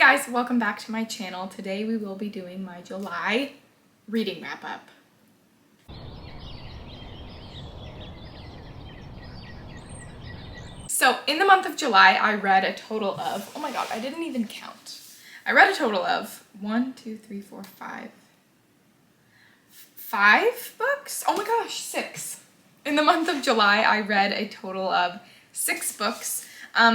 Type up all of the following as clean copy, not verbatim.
guys, welcome back to my channel. Today we will be doing my July reading wrap up. So in the month of July, I read a total of, oh my god, I didn't even count. I read a total of 5 books? Oh my gosh, 6. In the month of July, I read a total of 6 books.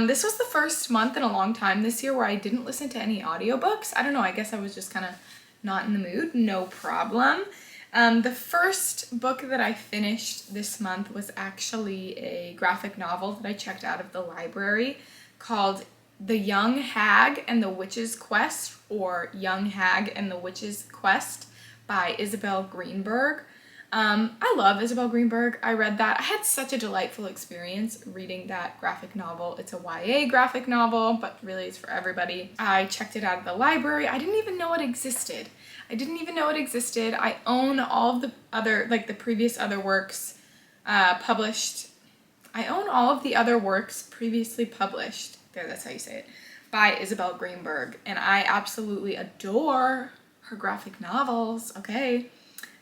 This was the first month in a long time this year where I didn't listen to any audiobooks. I don't know, I guess I was just kind of not in the mood. No problem. The first book that I finished this month was actually a graphic novel that I checked out of the library called The Young Hag and the Witch's Quest, or Young Hag and the Witch's Quest by Isabel Greenberg. I love Isabel Greenberg. I read that. I had such a delightful experience reading that graphic novel. It's a YA graphic novel, but really it's for everybody. I checked it out of the library. I didn't even know it existed. I own all of the other, like the previous other works published. I own all of the other works previously published. There, that's how you say it. By Isabel Greenberg. And I absolutely adore her graphic novels, okay?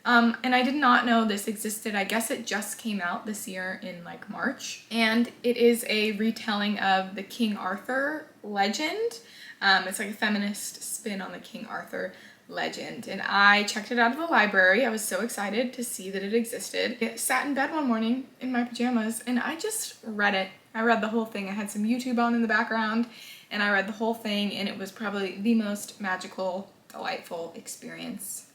And I did not know this existed. I guess it just came out this year in like March. And it is a retelling of the King Arthur legend. It's like a feminist spin on the King Arthur legend. And I checked it out of the library. I was so excited to see that it existed. I sat in bed one morning in my pajamas and I just read it. I read the whole thing. I had some YouTube on in the background and I read the whole thing, and it was probably the most magical, delightful experience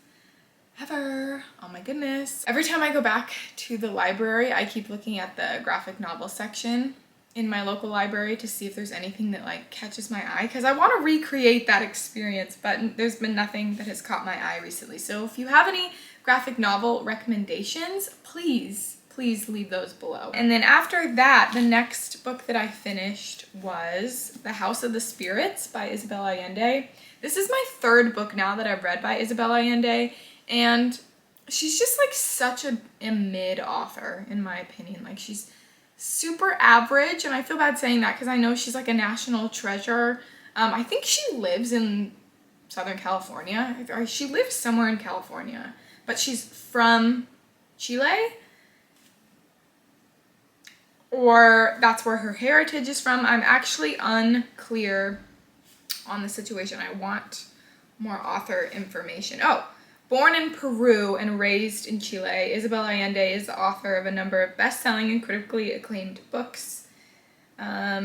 ever. Oh my goodness. Every time I go back to the library, I keep looking at the graphic novel section in my local library to see if there's anything that like catches my eye, because I want to recreate that experience, but there's been nothing that has caught my eye recently. So if you have any graphic novel recommendations, please leave those below. And then after that, the next book that I finished was The House of the Spirits by Isabel Allende. This is my 3rd book now that I've read by Isabel Allende. And she's just like such a mid author, in my opinion. Like, she's super average, and I feel bad saying that because I know she's like a national treasure. I think she lives in Southern California, or she lives somewhere in California, but she's from Chile, or that's where her heritage is from. I'm actually unclear on the situation. I want more author information. Oh. Born in Peru and raised in Chile, Isabel Allende is the author of a number of best-selling and critically acclaimed books.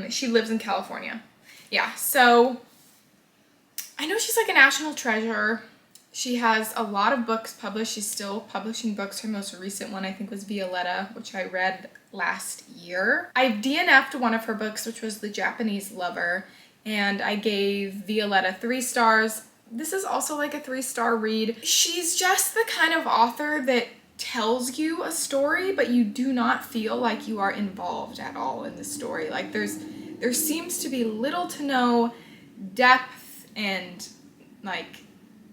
She lives in California. Yeah, so I know she's like a national treasure. She has a lot of books published. She's still publishing books. Her most recent one, I think, was Violetta, which I read last year. I DNF'd one of her books, which was The Japanese Lover, and I gave Violetta 3 stars. This is also like a 3-star read. She's just the kind of author that tells you a story, but you do not feel like you are involved at all in the story. Like there seems to be little to no depth and like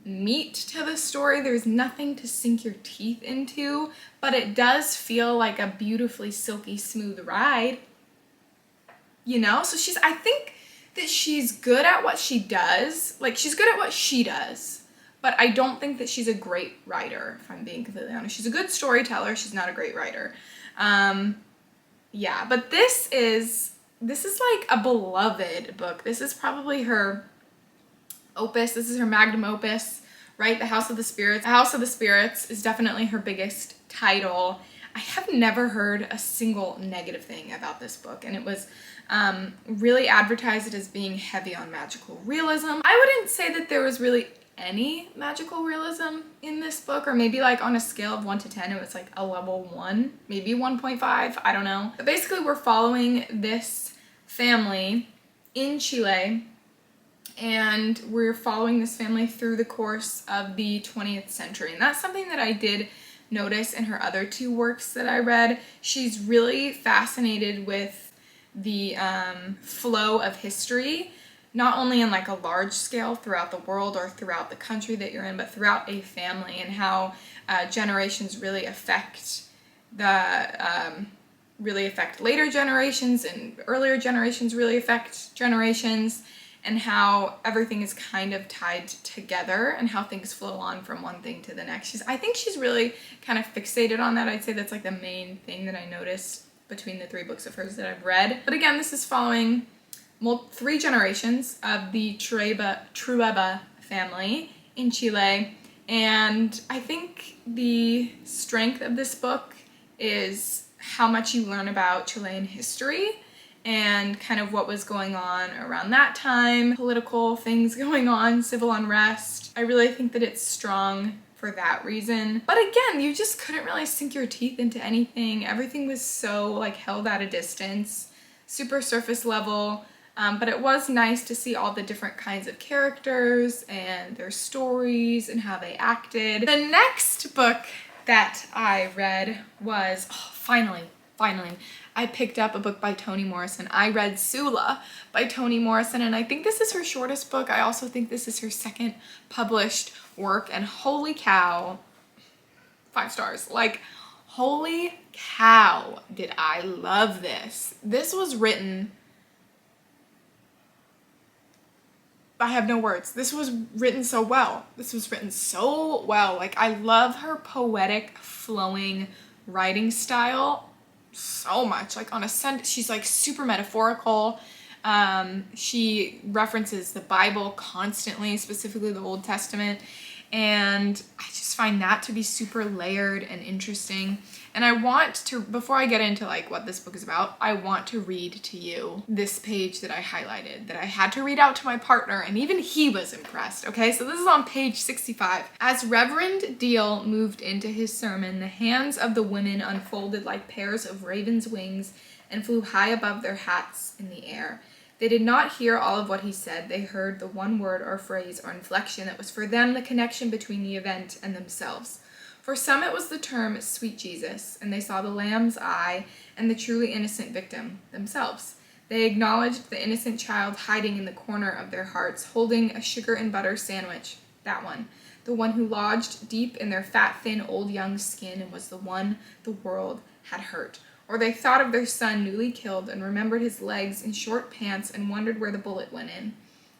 meat to the story. There's nothing to sink your teeth into, but it does feel like a beautifully silky smooth ride, you know? So I think that she's good at what she does. Like, she's good at what she does, but I don't think that she's a great writer, if I'm being completely honest. She's a good storyteller. She's not a great writer. Yeah, but this is like a beloved book. This is probably her opus. This is her magnum opus, right? The House of the Spirits. The House of the Spirits is definitely her biggest title. I have never heard a single negative thing about this book, and it was really advertised as being heavy on magical realism. I wouldn't say that there was really any magical realism in this book, or maybe like on a scale of 1 to 10, it was like a level 1, maybe 1.5, I don't know. But basically we're following this family in Chile, and we're following this family through the course of the 20th century. And that's something that I did notice in her other 2 works that I read. She's really fascinated with the flow of history, not only in like a large scale throughout the world or throughout the country that you're in, but throughout a family, and how generations really affect later generations, and earlier generations really affect generations. and how everything is kind of tied together and how things flow on from one thing to the next. I think she's really kind of fixated on that. I'd say that's like the main thing that I noticed between the 3 books of hers that I've read. But again, this is following 3 generations of the Trueba family in Chile. And I think the strength of this book is how much you learn about Chilean history and kind of what was going on around that time, political things going on, civil unrest. I really think that it's strong for that reason. But again, you just couldn't really sink your teeth into anything. Everything was so like held at a distance, super surface level. But it was nice to see all the different kinds of characters and their stories and how they acted. The next book that I read was, finally, I picked up a book by Toni Morrison. I read Sula by Toni Morrison, and I think this is her shortest book. I also think this is her second published work, and holy cow, 5 stars. Like, holy cow, did I love this. This was written, I have no words. This was written so well. Like, I love her poetic, flowing writing style so much. Like, on a sentence, she's like super metaphorical. She references the Bible constantly, specifically the Old Testament. And I just find that to be super layered and interesting. And I want to, before I get into like what this book is about, I want to read to you this page that I highlighted that I had to read out to my partner, and even he was impressed. Okay, so this is on page 65. As Reverend Deal moved into his sermon, the hands of the women unfolded like pairs of ravens' wings and flew high above their hats in the air. They did not hear all of what he said. They heard the one word or phrase or inflection that was for them the connection between the event and themselves. For some it was the term sweet Jesus, and they saw the lamb's eye and the truly innocent victim, themselves. They acknowledged the innocent child hiding in the corner of their hearts, holding a sugar and butter sandwich, that one. The one who lodged deep in their fat, thin, old young skin and was the one the world had hurt. Or they thought of their son newly killed and remembered his legs in short pants and wondered where the bullet went in.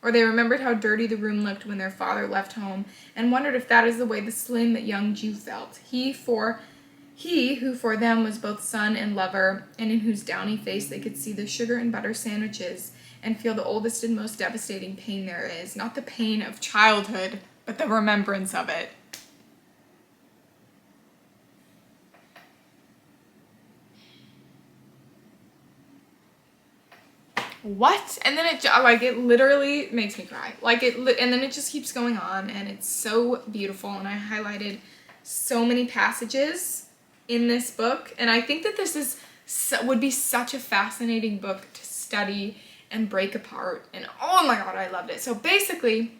Or they remembered how dirty the room looked when their father left home and wondered if that is the way the slim young Jew felt. He who for them was both son and lover, and in whose downy face they could see the sugar and butter sandwiches and feel the oldest and most devastating pain there is. Not the pain of childhood, but the remembrance of it. What? And then it literally makes me cry. And then it just keeps going on, and it's so beautiful, and I highlighted so many passages in this book, and I think that this would be such a fascinating book to study and break apart, and oh my god, I loved it. So basically,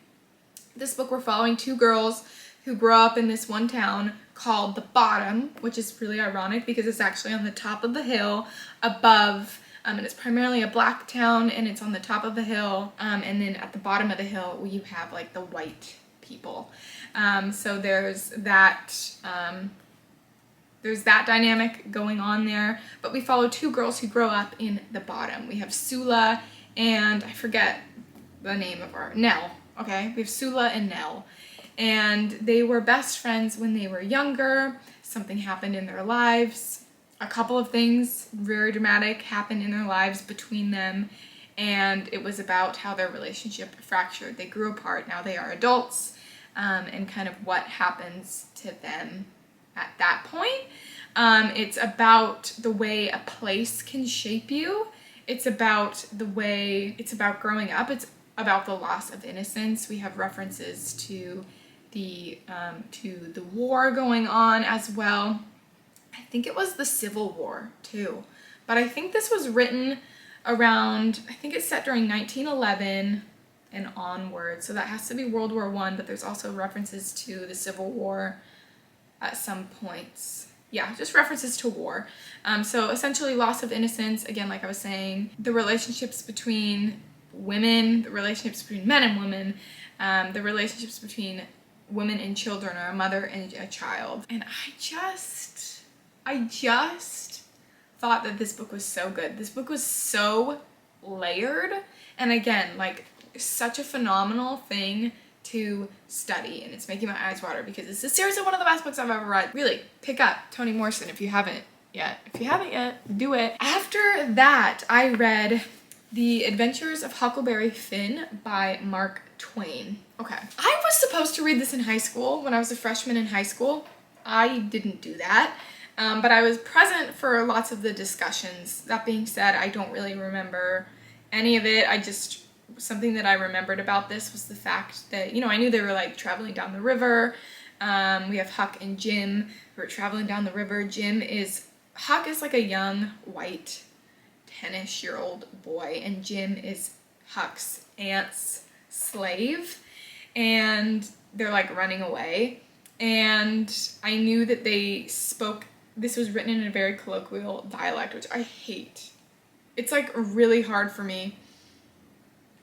this book, we're following 2 girls who grow up in this one town called The Bottom, which is really ironic because it's actually on the top of the hill above. And it's primarily a black town, and it's on the top of the hill, and then at the bottom of the hill you have like the white people. So there's that dynamic going on there, but we follow 2 girls who grow up in the bottom. We have Sula and I forget the name of her, Nell. Okay, we have Sula and Nell, and they were best friends when they were younger. Something happened in their lives. A couple of things very dramatic happened in their lives between them, and it was about how their relationship fractured. They grew apart, now they are adults, and kind of what happens to them at that point. It's about the way a place can shape you. It's about growing up. It's about the loss of innocence. We have references to the war going on as well. I think it was the Civil War too, but I think this was written around, I think it's set during 1911 and onward, so that has to be World War I, but there's also references to the Civil War at some points. Yeah, just references to war. So essentially loss of innocence, again, like I was saying, the relationships between women, the relationships between men and women, the relationships between women and children, or a mother and a child. And I just thought that this book was so good. This book was so layered, and again, like, such a phenomenal thing to study, and it's making my eyes water because this is seriously one of the best books I've ever read. Really, pick up Toni Morrison if you haven't yet. If you haven't yet, do it. After that, I read The Adventures of Huckleberry Finn by Mark Twain. Okay. I was supposed to read this in high school when I was a freshman in high school. I didn't do that, but I was present for lots of the discussions. That being said, I don't really remember any of it. Something that I remembered about this was the fact that, you know, I knew they were like traveling down the river. We have Huck and Jim who are traveling down the river. Huck is like a young white 10-ish-year-old boy, and Jim is Huck's aunt's slave, and they're like running away. And I knew that this was written in a very colloquial dialect, which I hate. It's like really hard for me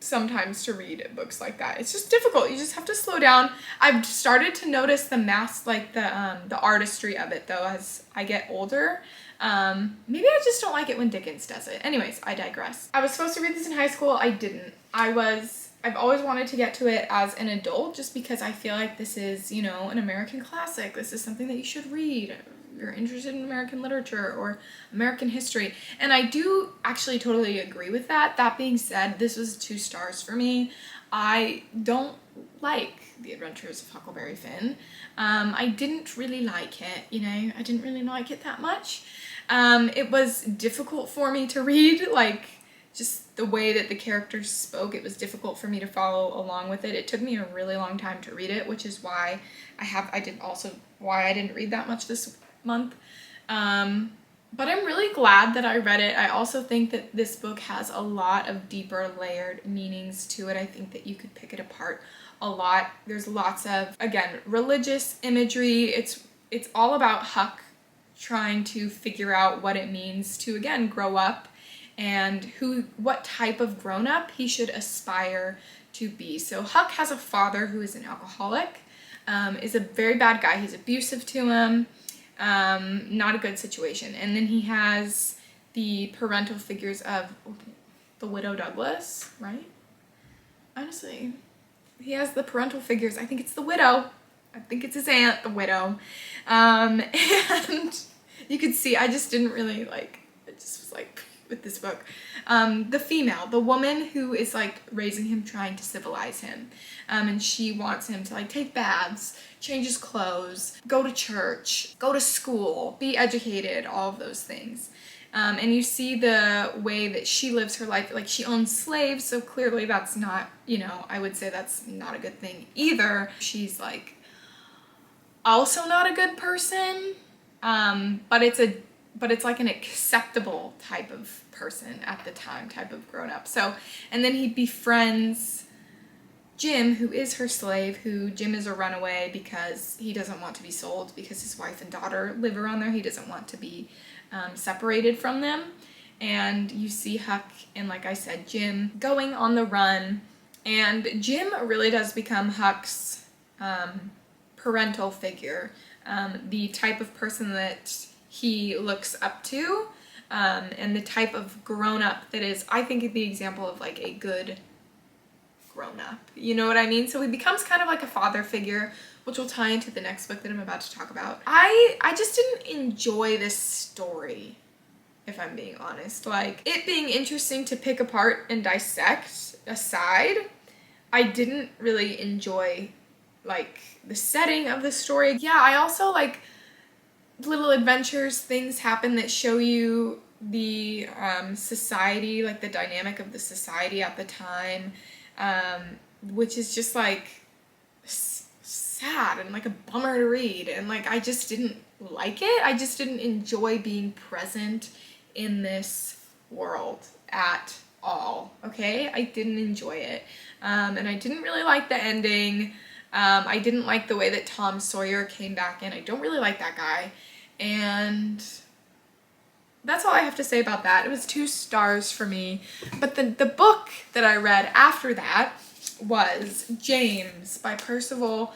sometimes to read books like that. It's just difficult. You just have to slow down. I've started to notice the artistry of it though as I get older. Maybe I just don't like it when Dickens does it. Anyways, I digress. I was supposed to read this in high school. I didn't. I've always wanted to get to it as an adult just because I feel like this is, you know, an American classic. This is something that you should read if you're interested in American literature or American history. And I do actually totally agree with that. That being said, this was 2 stars for me. I don't like The Adventures of Huckleberry Finn. I didn't really like it, you know. I didn't really like it that much. It was difficult for me to read, like, just the way that the characters spoke. It was difficult for me to follow along with it. It took me a really long time to read it, which is why I didn't read that much this month. But I'm really glad that I read it. I also think that this book has a lot of deeper layered meanings to it. I think that you could pick it apart a lot. There's lots of, again, religious imagery. It's all about Huck trying to figure out what it means to, again, grow up and what type of grown-up he should aspire to be. So Huck has a father who is an alcoholic, is a very bad guy. He's abusive to him. Not a good situation. And then he has the parental figures of the widow Douglas, right? Honestly, he has the parental figures. I think it's the widow. I think it's his aunt, the widow. And you could see, I just didn't really like, it just was like, with this book. The woman who is like raising him, trying to civilize him. And she wants him to like take baths, change his clothes, go to church, go to school, be educated, all of those things. And you see the way that she lives her life, like she owns slaves, so clearly that's not, you know, I would say that's not a good thing either. She's like also not a good person, but it's like an acceptable type of person at the time, type of grown-up. So, and then he befriends Jim, who is her slave, Jim is a runaway because he doesn't want to be sold because his wife and daughter live around there. He doesn't want to be separated from them. And you see Huck and, like I said, Jim going on the run. And Jim really does become Huck's parental figure, the type of person that he looks up to, and the type of grown-up that is, I think, the example of like a good grown-up. You know what I mean? So he becomes kind of like a father figure, which will tie into the next book that I'm about to talk about. I just didn't enjoy this story, if I'm being honest. Like, it being interesting to pick apart and dissect aside, I didn't really enjoy like the setting of the story. Yeah, I also like little adventures, things happen that show you the society, like the dynamic of the society at the time, which is just like sad and like a bummer to read, and like I just didn't like it. I just didn't enjoy being present in this world at all, okay? I didn't enjoy it, and I didn't really like the ending. I didn't like the way that Tom Sawyer came back in. I don't really like that guy. And that's all I have to say about that. It was 2 stars for me. But the book that I read after that was James by Percival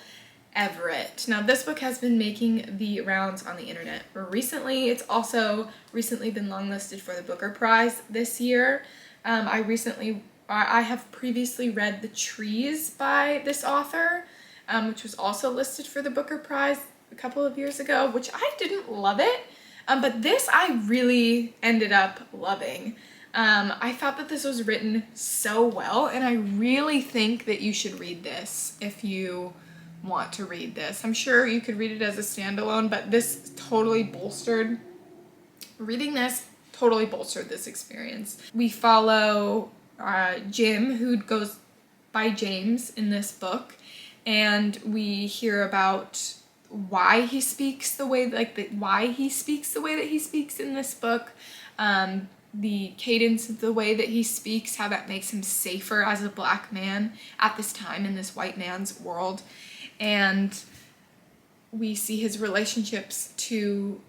Everett. Now, this book has been making the rounds on the internet recently. It's also recently been longlisted for the Booker Prize this year. I recently I have previously read The Trees by this author, which was also listed for the Booker Prize a couple of years ago, which I didn't love it, but this I really ended up loving. I thought that this was written so well, and I really think that you should read this if you want to read this. I'm sure you could read it as a standalone, but this totally bolstered, reading this totally bolstered this experience. We follow Jim, who goes by James in this book, and we hear about why he speaks the way that he speaks in this book, the cadence of the way that he speaks, how that makes him safer as a black man at this time in this white man's world. And we see his relationships to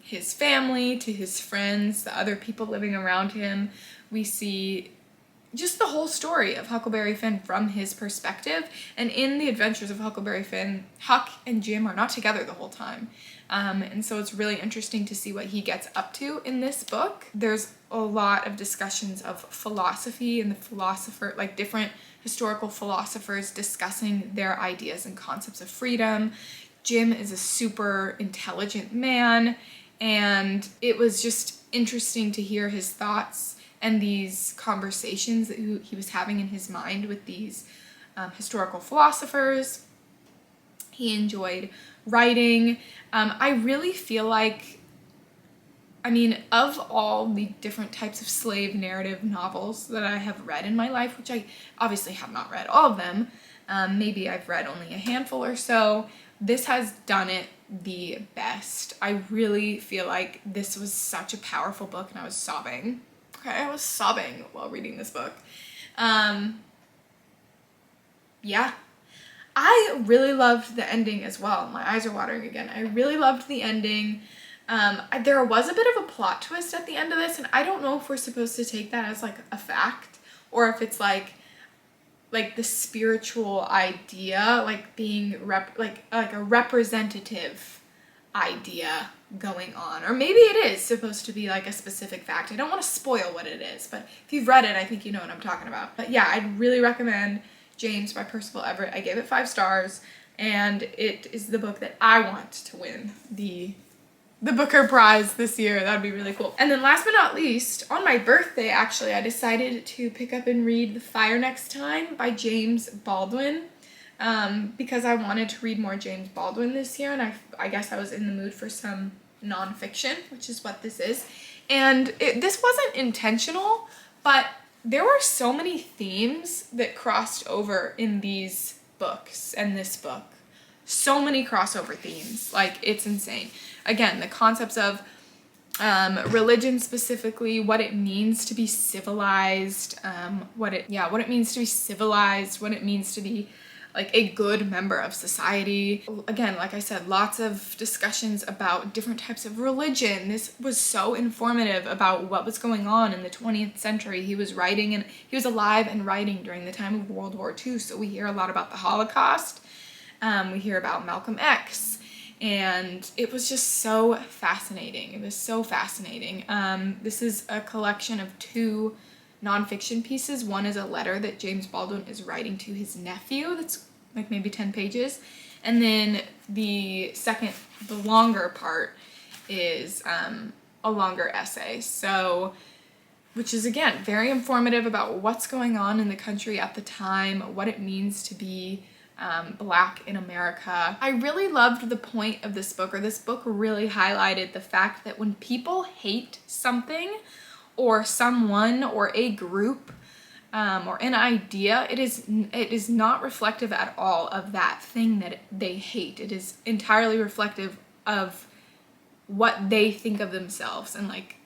his family, to his friends, the other people living around him. We see just the whole story of Huckleberry Finn from his perspective. And in the adventures of Huckleberry Finn, Huck and Jim are not together the whole time. And so it's really interesting to see what he gets up to in this book. There's a lot of discussions of philosophy and different historical philosophers discussing their ideas and concepts of freedom. Jim is a super intelligent man, and it was just interesting to hear his thoughts and these conversations that he was having in his mind with these historical philosophers. He enjoyed writing. I really feel like, of all the different types of slave narrative novels that I have read in my life, which I obviously have not read all of them, maybe I've read only a handful or so, this has done it the best. I really feel like this was such a powerful book, and I was sobbing. Okay, I was sobbing while reading this book. Yeah. I really loved the ending as well. My eyes are watering again. I really loved the ending. There was a bit of a plot twist at the end of this, and I don't know if we're supposed to take that as like a fact, or if it's like the spiritual idea, like being like a representative idea going on, or maybe it is supposed to be like a specific fact. I don't want to spoil what it is, but if you've read it, I think you know what I'm talking about. But yeah, I'd really recommend James by Percival Everett. I gave it 5 stars, and it is the book that I want to win the Booker Prize this year. That would be really cool. And then last but not least, on my birthday, actually, I decided to pick up and read The Fire Next Time by James Baldwin, because I wanted to read more James Baldwin this year, and I guess I was in the mood for some nonfiction, which is what this is. And this wasn't intentional, but there were so many themes that crossed over in these books and this book. So many crossover themes. Like, it's insane. Again, the concepts of religion specifically, what it means to be civilized, what it means to be civilized, what it means to be like a good member of society. Again, like I said, lots of discussions about different types of religion. This was so informative about what was going on in the 20th century. He was writing, and he was alive and writing during the time of World War II, so we hear a lot about the Holocaust. We hear about Malcolm X, and it was just so fascinating. It was so fascinating. This is a collection of 2 nonfiction pieces. One is a letter that James Baldwin is writing to his nephew that's like maybe 10 pages. And then the longer part is a longer essay. So, which is again, very informative about what's going on in the country at the time, what it means to be Black in America. I really loved the point of this book, or this book really highlighted the fact that when people hate something, or someone, or a group, or an idea, it is not reflective at all of that thing that they hate. It is entirely reflective of what they think of themselves, and like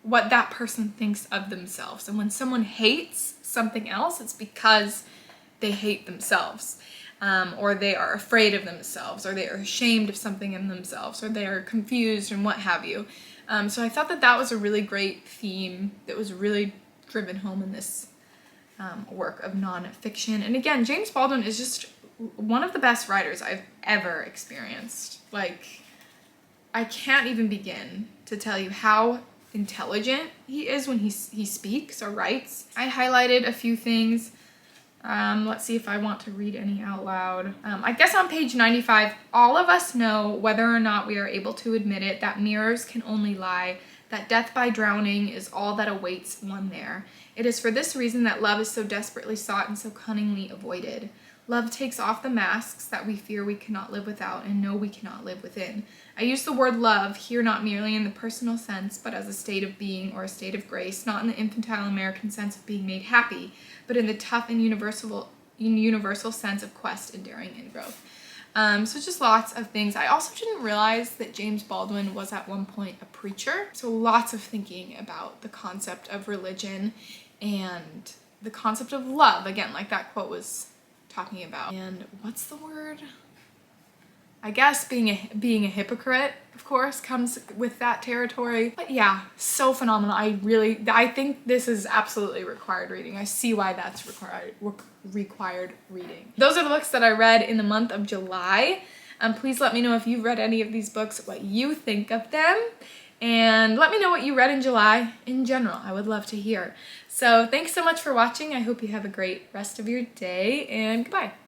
what that person thinks of themselves. And when someone hates something else, it's because they hate themselves, or they are afraid of themselves, or they are ashamed of something in themselves, or they are confused, and what have you. So I thought that was a really great theme that was really driven home in this work of nonfiction. And again, James Baldwin is just one of the best writers I've ever experienced. Like, I can't even begin to tell you how intelligent he is when he speaks or writes. I highlighted a few things. Let's see if I want to read any out loud. I guess on page 95, all of us know, whether or not we are able to admit it, that mirrors can only lie, that death by drowning is all that awaits one there. It is for this reason that love is so desperately sought and so cunningly avoided. Love takes off the masks that we fear we cannot live without and know we cannot live within. I use the word love here not merely in the personal sense, but as a state of being or a state of grace, not in the infantile American sense of being made happy, but in the tough and universal sense of quest, enduring, and growth. So just lots of things. I also didn't realize that James Baldwin was at one point a preacher. So lots of thinking about the concept of religion and the concept of love. Again, like that quote was talking about. And what's the word? I guess being a hypocrite, of course, comes with that territory. But yeah, so phenomenal. I think this is absolutely required reading. I see why that's required reading. Those are the books that I read in the month of July. Please let me know if you've read any of these books, what you think of them. And let me know what you read in July in general. I would love to hear. So thanks so much for watching. I hope you have a great rest of your day, and goodbye.